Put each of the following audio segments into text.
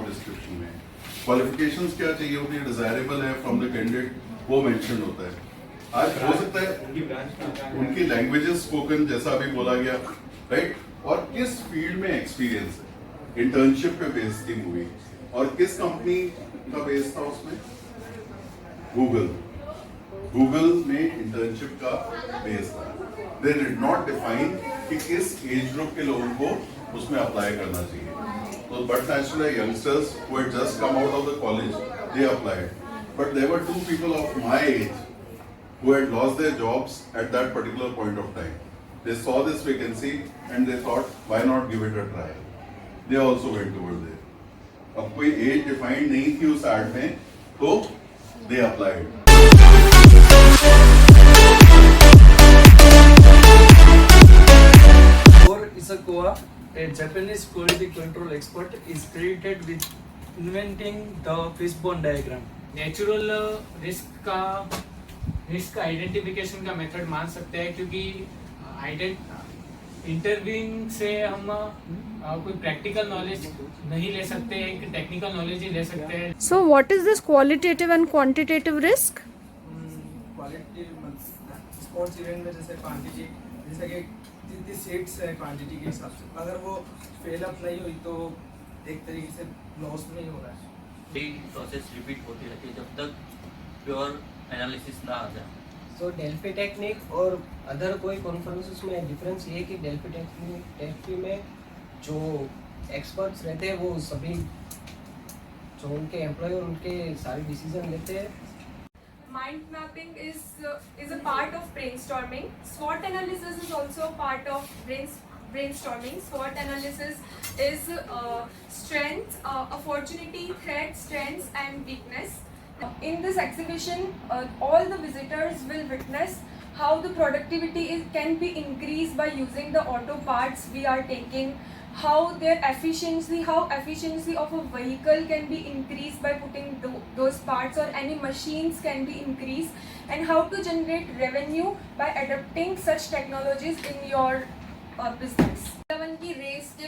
Job description में। Qualifications क्या चाहिए होती है, डिजायरेबल है फ्रॉम द कैंडिडेट, वो मेंशन होता है। आज हो सकता है उनकी लैंग्वेजेस स्पोकन जैसा अभी बोला गया, राइट, और किस फील्ड में एक्सपीरियंस है, इंटर्नशिप पे बेस्ड थी मूवी, और किस कंपनी का बेस था उसमें, गूगल में इंटर्नशिप का बेस था। दे डिड नॉट डिफाइन कि किस एज ग्रुप के लोगों को उसमें अप्लाई करना चाहिए। तो but naturally youngsters who had just come out of the college they applied, but there were 2 people of my age who had lost their jobs at that particular point of time. They saw this vacancy and they thought, why not give it a try? They also went over there. अब कोई as defined नहीं थी उस add में, तो they applied. Isakawa, a Japanese quality control expert, is credited with inventing the fishbone diagram. Natural risk identification का method मान सकते हैं, क्योंकि इंटरव्यूइंग से हम कोई प्रैक्टिकल नॉलेज नहीं ले सकते, एक टेक्निकल नॉलेज ही ले सकते हैं। So what is this qualitative and quantitative risk? Quality sports event में जैसे क्वांटिटी, जैसे कि जितनी सीट्स है क्वांटिटी के हिसाब से, अगर वो फेल अप नहीं हुई तो एक तरीके से लॉस नहीं हो रहा है। प्रोसेस रिपीट होती रहती है जब तक प्योर एनालिसिस ना आ जाए। सो डेल्फी टेक्निक और अदर कोई कॉन्फ्रेंसेस में डिफरेंस ये है कि डेल्फी में जो एक्सपर्ट्स रहते हैं वो सभी जो उनके एम्प्लॉय और उनके सारे डिसीजन लेते हैं। Mind mapping is a part of brainstorming. SWOT analysis is also a part of brainstorming. SWOT analysis is strengths, opportunity, threat, strengths, and weakness. In this exhibition, all the visitors will witness how the productivity can be increased by using the auto parts we are taking. How efficiency of a vehicle can be increased by putting those parts, or any machines can be increased, and how to generate revenue by adopting such technologies in your business. 11 की race के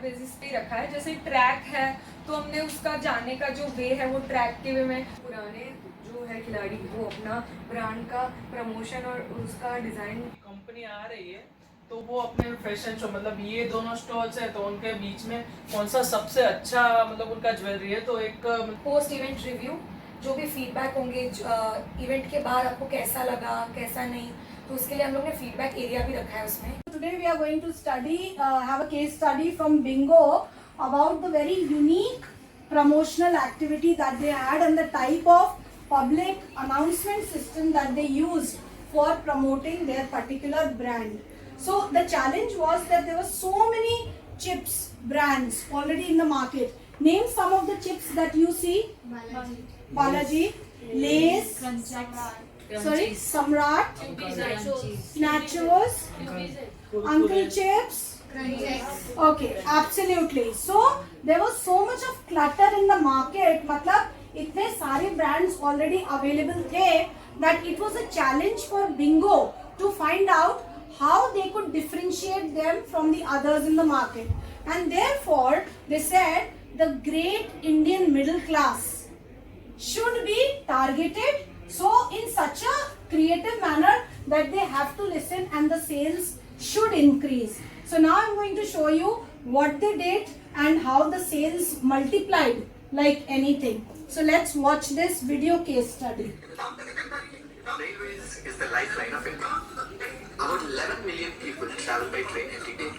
basis पे रखा है। जैसे track है तो हमने उसका जाने का जो वे है वो ट्रैक के वे में, पुराने जो है खिलाड़ी वो अपना ब्रांड का प्रमोशन और उसका डिजाइन, कंपनी आ रही है तो वो अपने फैशन शो, मतलब ये दोनों स्टॉल्स है तो उनके बीच में कौन सा सबसे अच्छा मतलब उनका ज्वेलरी है, तो एक पोस्ट इवेंट रिव्यू, जो भी फीडबैक होंगे इवेंट के बाद आपको कैसा लगा कैसा नहीं, तो उसके लिए हम लोग ने फीडबैक एरिया भी रखा है उसमें। Today we are going to study, have a case study from Bingo about the very unique promotional activity that they had and the type of public announcement system that they used for promoting their particular brand. So the challenge was that there were so many chips brands already in the market. Name some of the chips that you see. Balaji, Lay's, sorry, Samrat, Nachos, Uncle Chips. Okay, absolutely. So there was so much of clutter in the market. मतलब इतने सारे brands already available थे that it was a challenge for Bingo to find out how they could differentiate them from the others in the market. And therefore they said the great Indian middle class should be targeted, so in such a creative manner that they have to listen and the sales should increase. So now I'm going to show you what they did and how the sales multiplied like anything. So let's watch this video case study. Railways is the lifeline of India. About 11 million people travel by train every day.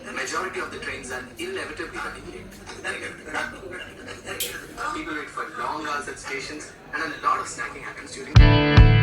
The majority of the trains are inevitably running late. People wait for long hours at stations, and a lot of snacking happens during